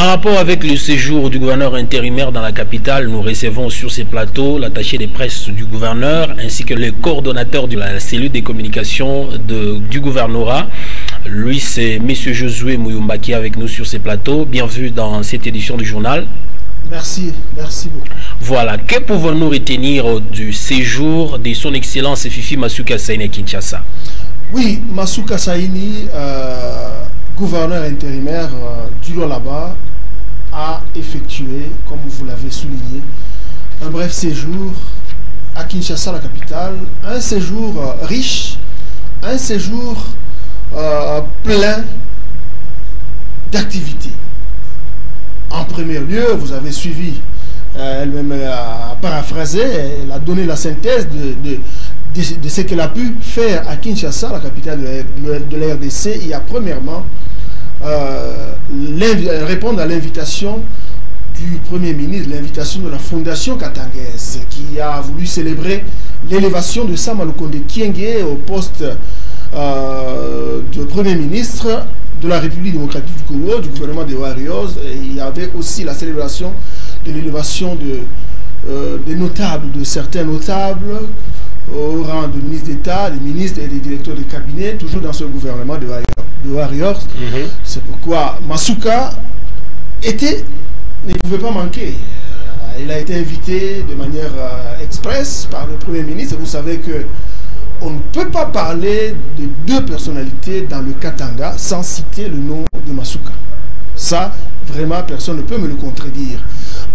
rapport avec le séjour du gouverneur intérimaire dans la capitale, nous recevons sur ces plateaux l'attaché des presses du gouverneur ainsi que le coordonnateur de la cellule des communications du gouvernorat. Lui, c'est M. Josué Muyumba qui est avec nous sur ces plateaux. Bienvenue dans cette édition du journal. Merci beaucoup. Voilà, que pouvons-nous retenir du séjour de son Excellence Fifi Masuka Saini à Kinshasa? Oui, Masuka Saini, gouverneur intérimaire du Lualaba, a effectué, comme vous l'avez souligné, un bref séjour à Kinshasa, la capitale, un séjour riche, un séjour plein d'activités. En premier lieu, vous avez suivi, elle-même a paraphrasé, elle a donné la synthèse de ce qu'elle a pu faire à Kinshasa, la capitale de la RDC. Il y a premièrement répondre à l'invitation du Premier ministre, l'invitation de la Fondation Katangaise, qui a voulu célébrer l'élévation de Sama Lukonde Kyenge au poste de Premier ministre de la République démocratique du Congo, du gouvernement des Warriors. Et il y avait aussi la célébration de l'élévation des notables, de certains notables au rang de ministre d'État, des ministres et des directeurs de cabinet, toujours dans ce gouvernement de Warriors. C'est pourquoi Masuka ne pouvait pas manquer. Il a été invité de manière express par le Premier ministre. Vous savez que on ne peut pas parler de deux personnalités dans le Katanga sans citer le nom de Masuka. Ça, vraiment, personne ne peut me le contredire.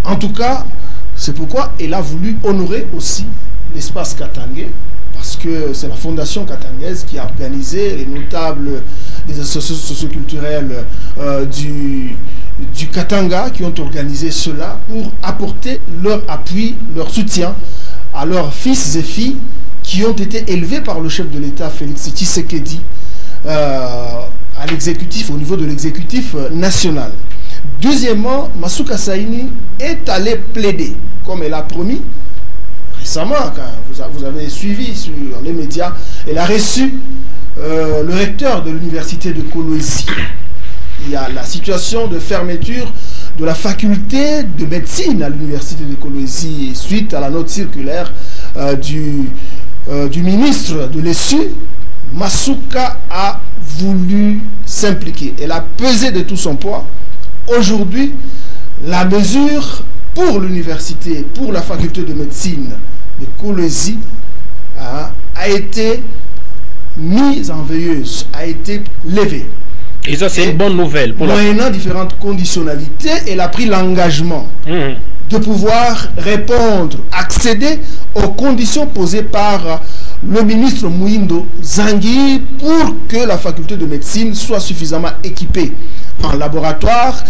En tout cas, c'est pourquoi il a voulu honorer aussi l'espace katangais, parce que c'est la Fondation Katangaise qui a organisé les notables des associations socioculturelles du Katanga qui ont organisé cela pour apporter leur appui, leur soutien à leurs fils et filles qui ont été élevés par le chef de l'État, Félix Tshisekedi, à l'exécutif, au niveau de l'exécutif national. Deuxièmement, Masuka Saini est allé plaider, comme elle a promis, récemment, quand vous avez suivi sur les médias, elle a reçu le recteur de l'université de Kolwezi. Il y a la situation de fermeture de la faculté de médecine à l'université de Kolwezi suite à la note circulaire du ministre de l'ESU. Masuka a voulu s'impliquer. Elle a pesé de tout son poids. Aujourd'hui, la mesure pour l'université, pour la faculté de médecine de Kolwezi a été mise en veilleuse, a été levée. Et ça, c'est une bonne nouvelle. Moyennant différentes conditionnalités, elle a pris l'engagement de pouvoir répondre, accéder aux conditions posées par le ministre Mouindo Zangui pour que la faculté de médecine soit suffisamment équipée en laboratoire,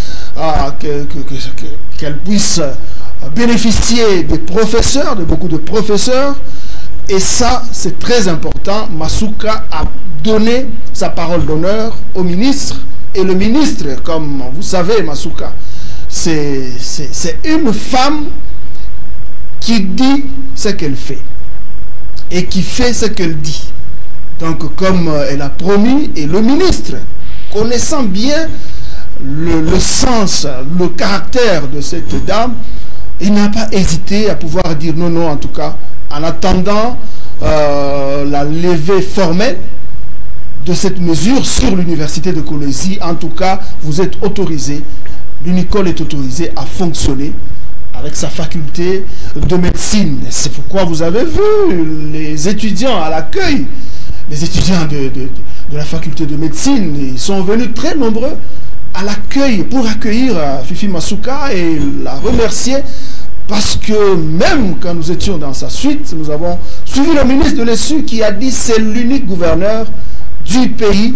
qu'elle puisse bénéficier des professeurs, de beaucoup de professeurs. Et ça, c'est très important. Masuka a donné sa parole d'honneur au ministre. Et le ministre, comme vous savez, Masuka, c'est une femme qui dit ce qu'elle fait et qui fait ce qu'elle dit. Donc, comme elle a promis, et le ministre, connaissant bien le sens, le caractère de cette dame, il n'a pas hésité à pouvoir dire non, non, en tout cas, en attendant la levée formelle de cette mesure sur l'université de Kolwezi. En tout cas, vous êtes autorisé, l'UNICOL est autorisé à fonctionner avec sa faculté de médecine. C'est pourquoi vous avez vu les étudiants à l'accueil, les étudiants de la faculté de médecine, ils sont venus très nombreux à l'accueil pour accueillir Fifi Masuka et la remercier. Parce que même quand nous étions dans sa suite, nous avons suivi le ministre de l'ESU qui a dit c'est l'unique gouverneur du pays,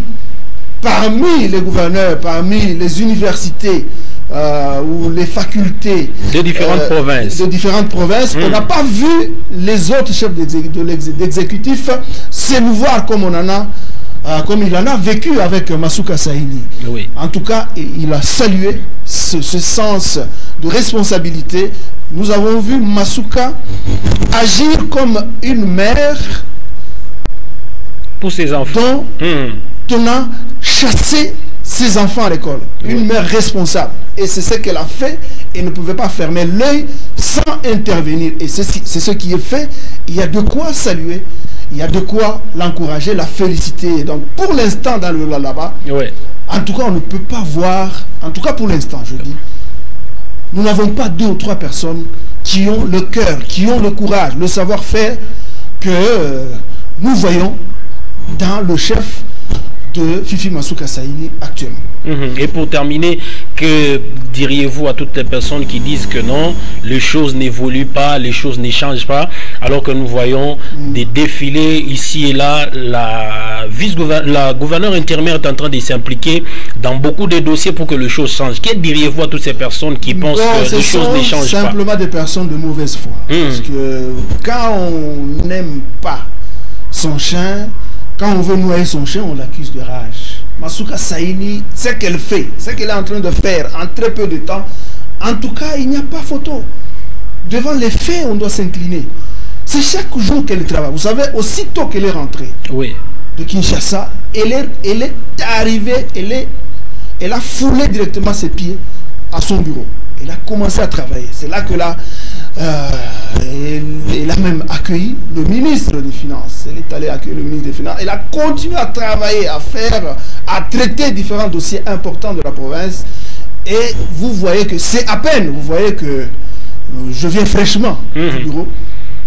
parmi les gouverneurs, parmi les universités ou les facultés de différentes provinces. On n'a pas vu les autres chefs d'exécutif s'émouvoir comme il en a vécu avec Masuka Saini. Oui. En tout cas, il a salué ce sens de responsabilité. Nous avons vu Masuka agir comme une mère pour ses enfants, dont on a chassé ses enfants à l'école. Une mère responsable. Et c'est ce qu'elle a fait et ne pouvait pas fermer l'œil sans intervenir. Et c'est ce qui est fait. Il y a de quoi saluer, il y a de quoi l'encourager, la féliciter. Donc pour l'instant dans le là-bas, ouais. En tout cas on ne peut pas voir, en tout cas pour l'instant je dis, nous n'avons pas 2 ou 3 personnes qui ont le cœur, qui ont le courage, le savoir-faire que nous voyons dans le chef de Fifi Masuka Saini actuellement. Et pour terminer, que diriez-vous à toutes les personnes qui disent que non, les choses n'évoluent pas, les choses ne changent pas, alors que nous voyons des défilés ici et là, la gouverneure intérimaire est en train de s'impliquer dans beaucoup de dossiers pour que les choses changent. Que diriez-vous à toutes ces personnes qui pensent que les choses ne changent pas? Simplement des personnes de mauvaise foi. Parce que quand on n'aime pas son chien, quand on veut noyer son chien, on l'accuse de rage. Masuka Saini, ce qu'elle fait, ce qu'elle est en train de faire en très peu de temps, en tout cas, il n'y a pas photo. Devant les faits, on doit s'incliner. C'est chaque jour qu'elle travaille. Vous savez, aussitôt qu'elle est rentrée de Kinshasa, elle est arrivée, elle a foulé directement ses pieds à son bureau. Elle a commencé à travailler. C'est là que là, elle a même accueilli le ministre des Finances. Elle est allée accueillir le ministre des Finances. Elle a continué à travailler, à traiter différents dossiers importants de la province. Et vous voyez que c'est à peine, vous voyez que je viens fraîchement du bureau,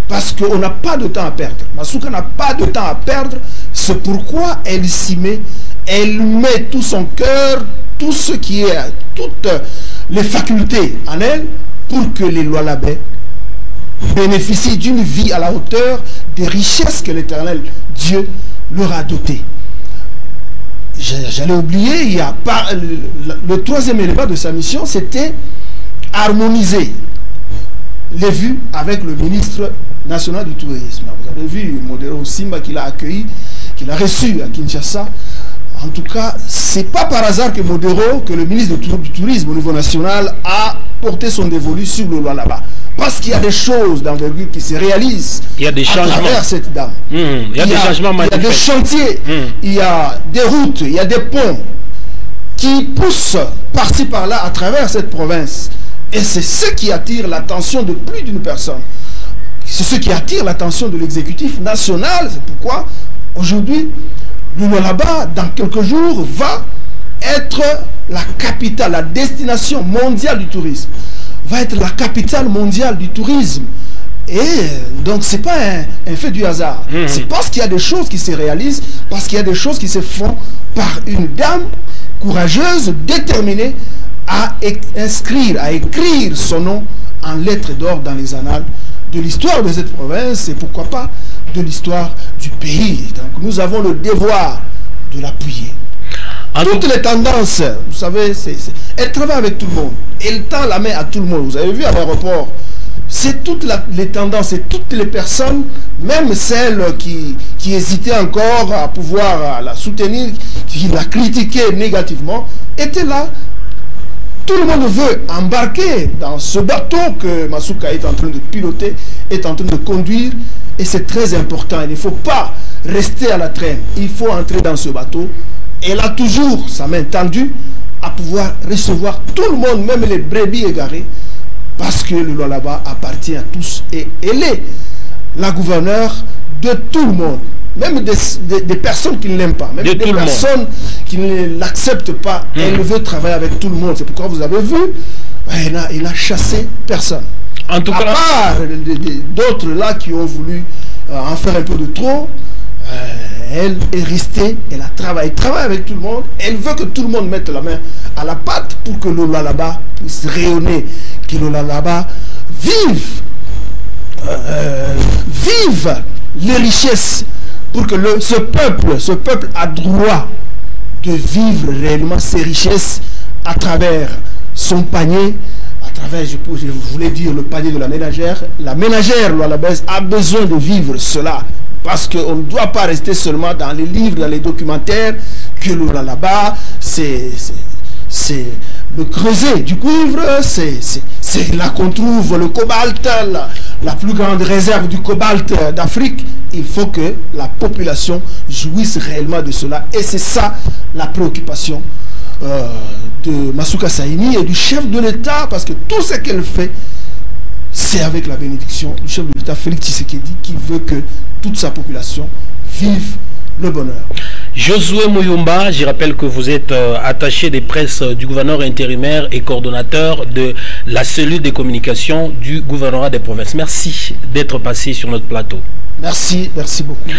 parce qu'on n'a pas de temps à perdre. Masuka n'a pas de temps à perdre. C'est pourquoi elle s'y met. Elle met tout son cœur, tout ce qui est, toutes les facultés en elle, pour que les Lualabais bénéficient d'une vie à la hauteur des richesses que l'Éternel Dieu leur a dotées. J'allais oublier, il y a pas, le 3e élément de sa mission, c'était harmoniser les vues avec le ministre national du tourisme. Vous avez vu Modero Simba qui l'a accueilli, qui l'a reçu à Kinshasa. En tout cas, c'est pas par hasard que Modero, que le ministre du tourisme au niveau national, a porté son dévolu sur le loi là-bas. Parce qu'il y a des choses d'envergure qui se réalisent à travers cette dame. Il y a des changements magnifiques. Il y a des chantiers, il y a des routes, il y a des ponts qui poussent par-ci par-là à travers cette province. Et c'est ce qui attire l'attention de plus d'une personne. C'est ce qui attire l'attention de l'exécutif national. C'est pourquoi aujourd'hui, le Lualaba, dans quelques jours, va être la capitale, la destination mondiale du tourisme. Va être la capitale mondiale du tourisme. Et donc, ce n'est pas un fait du hasard. C'est parce qu'il y a des choses qui se réalisent, parce qu'il y a des choses qui se font par une dame courageuse, déterminée à inscrire, à écrire son nom en lettres d'or dans les annales de l'histoire de cette province et pourquoi pas de l'histoire du pays. Donc nous avons le devoir de l'appuyer. Toutes les tendances, vous savez, elle travaille avec tout le monde. Elle tend la main à tout le monde. Vous avez vu à l'aéroport, c'est toutes les tendances, c'est toutes les personnes, même celles qui hésitaient encore à pouvoir la soutenir, qui la critiquaient négativement, étaient là. Tout le monde veut embarquer dans ce bateau que Masuka est en train de piloter, est en train de conduire. Et c'est très important. Il ne faut pas rester à la traîne. Il faut entrer dans ce bateau. Elle a toujours sa main tendue à pouvoir recevoir tout le monde, même les brebis égarées, parce que le Lualaba appartient à tous. Et elle est la gouverneure de tout le monde. Même des personnes qui ne l'aiment pas, même des personnes qui ne l'acceptent pas, elle veut travailler avec tout le monde. C'est pourquoi vous avez vu, elle a chassé personne. En tout cas, à part d'autres là qui ont voulu en faire un peu de trop, elle est restée, elle travaille avec tout le monde. Elle veut que tout le monde mette la main à la pâte pour que le Lualaba puisse rayonner, que le Lualaba vive les richesses, pour que ce peuple a droit de vivre réellement ses richesses à travers son panier, à travers, je voulais dire, le panier de la ménagère. La ménagère lualabaise a besoin de vivre cela, parce qu'on ne doit pas rester seulement dans les livres, dans les documentaires, que le Lualaba, c'est le creuset du cuivre, c'est là qu'on trouve le cobalt, la plus grande réserve du cobalt d'Afrique. Il faut que la population jouisse réellement de cela. Et c'est ça la préoccupation de Masuka Saini et du chef de l'État, parce que tout ce qu'elle fait, c'est avec la bénédiction du chef de l'État, Félix Tshisekedi, qui veut que toute sa population vive le bonheur. Josué Mouyumba, je rappelle que vous êtes attaché des presses du gouverneur intérimaire et coordonnateur de la cellule de communication du gouvernorat des provinces. Merci d'être passé sur notre plateau. Merci beaucoup.